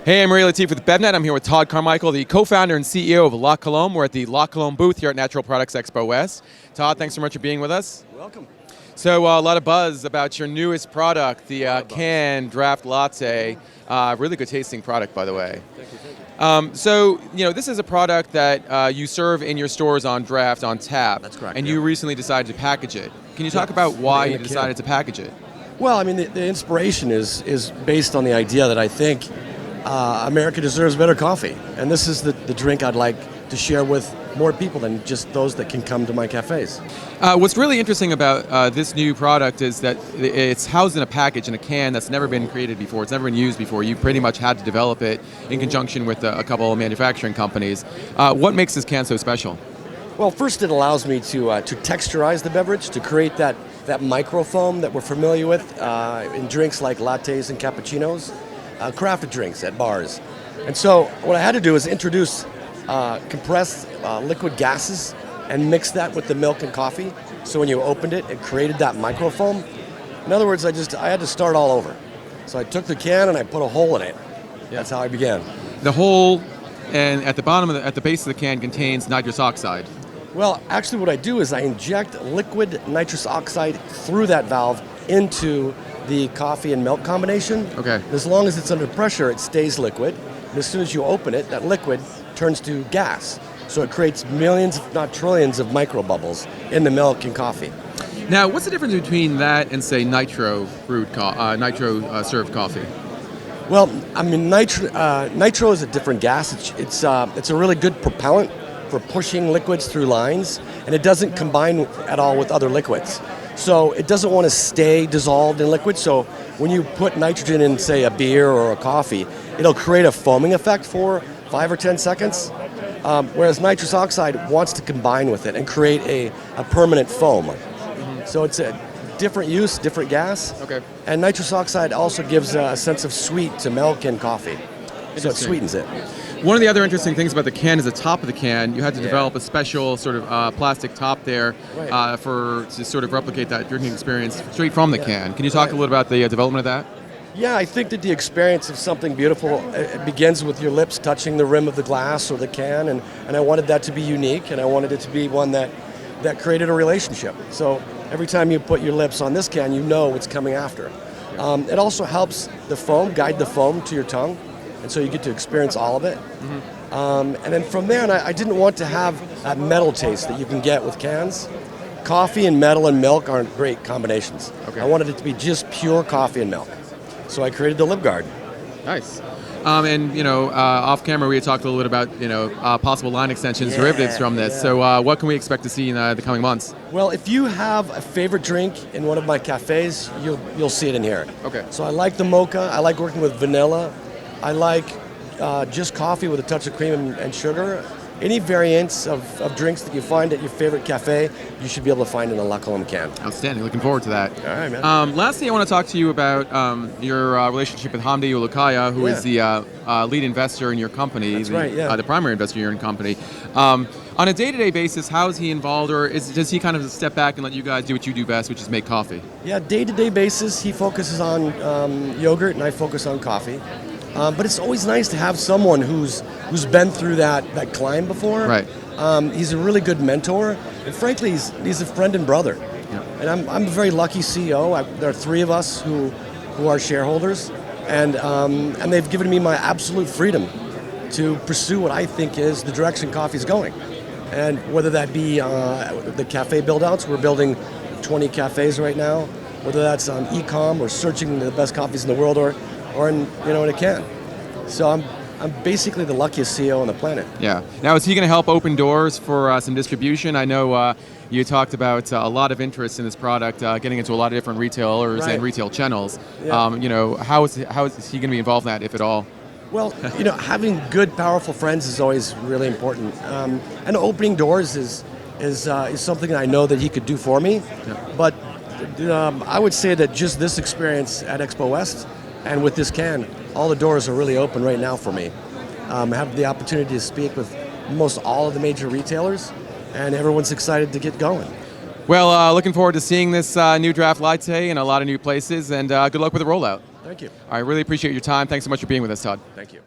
Hey, I'm Ray Latif with BevNet. I'm here with Todd Carmichael, the co-founder and CEO of La Colombe. We're at the La Colombe booth here at Natural Products Expo West. Todd, thanks so much for being with us. You're welcome. So a lot of buzz about your newest product, the canned draft latte. Really good tasting product, by the way. Thank you. So, this is a product that you serve in your stores on draft, on tap. That's correct, And yeah. you recently decided to package it. Can you talk about why you decided to package it? Well, I mean, the inspiration is based on the idea that I think America deserves better coffee. And this is the drink I'd like to share with more people than just those that can come to my cafes. What's really interesting about this new product is that it's housed in a package, in a can that's never been created before. It's never been used before. You pretty much had to develop it in conjunction with a couple of manufacturing companies. What makes this can so special? Well, first it allows me to texturize the beverage, to create that microfoam that we're familiar with in drinks like lattes and cappuccinos, crafted drinks at bars. And so what I had to do is introduce compressed liquid gases and mix that with the milk and coffee. So when you opened it, it created that microfoam. In other words, I had to start all over. So I took the can and I put a hole in it. That's how I began. The hole and at the bottom at the base of the can contains nitrous oxide. Well, actually what I do is I inject liquid nitrous oxide through that valve into the coffee and milk combination. Okay. As long as it's under pressure, it stays liquid. And as soon as you open it, that liquid turns to gas. So it creates millions, if not trillions, of micro bubbles in the milk and coffee. Now, what's the difference between that and, say, nitro served coffee? Well, I mean, nitro is a different gas. It's a really good propellant for pushing liquids through lines, and it doesn't combine at all with other liquids. So it doesn't want to stay dissolved in liquid. So when you put nitrogen in, say, a beer or a coffee, it'll create a foaming effect for 5 or 10 seconds. Whereas nitrous oxide wants to combine with it and create a permanent foam. So it's a different use, different gas. Okay. And nitrous oxide also gives a sense of sweet to milk and coffee. So it sweetens it. One of the other interesting things about the can is the top of the can. You had to develop a special sort of plastic top there to sort of replicate that drinking experience straight from the can. Can you talk a little about the development of that? Yeah, I think that the experience of something beautiful, it begins with your lips touching the rim of the glass or the can, and I wanted that to be unique, and I wanted it to be one that created a relationship. So every time you put your lips on this can, you know what's coming after. It also helps the foam, guide the foam to your tongue, and so you get to experience all of it. And then from there, and I didn't want to have that metal taste that you can get with cans. Coffee and metal and milk aren't great combinations. Okay. I wanted it to be just pure coffee and milk. So I created the lip guard. Nice. And off camera we had talked a little bit about possible line extensions, derivatives from this. So what can we expect to see in the coming months? Well, if you have a favorite drink in one of my cafes, you'll see it in here. Okay. So I like the mocha. I like working with vanilla. I like just coffee with a touch of cream and sugar. Any variants of drinks that you find at your favorite cafe, you should be able to find in a La Colombe can. Outstanding. Looking forward to that. All right, man. Lastly, I want to talk to you about your relationship with Hamdi Ulukaya, who is the lead investor in your company. That's right, yeah. The primary investor in your company. On a day-to-day basis, how is he involved, or does he kind of step back and let you guys do what you do best, which is make coffee? Yeah, day-to-day basis, he focuses on yogurt, and I focus on coffee. But it's always nice to have someone who's been through that climb before. Right. He's a really good mentor, and frankly, he's a friend and brother. Yeah. And I'm a very lucky CEO. There are 3 of us who are shareholders, and they've given me my absolute freedom to pursue what I think is the direction coffee's going. And whether that be the cafe build-outs, we're building 20 cafes right now, whether that's on e-com or searching the best coffees in the world, or in a can. So I'm basically the luckiest CEO on the planet. Yeah. Now, is he going to help open doors for some distribution? I know you talked about a lot of interest in this product, getting into a lot of different retailers and retail channels. Yeah. How is he going to be involved in that, if at all? Well, having good, powerful friends is always really important. And opening doors is something that I know that he could do for me. Yeah. But I would say that just this experience at Expo West and with this can, all the doors are really open right now for me. I have the opportunity to speak with most all of the major retailers, and everyone's excited to get going. Well, looking forward to seeing this new draft latte in a lot of new places, and good luck with the rollout. Thank you. I really appreciate your time. Thanks so much for being with us, Todd. Thank you.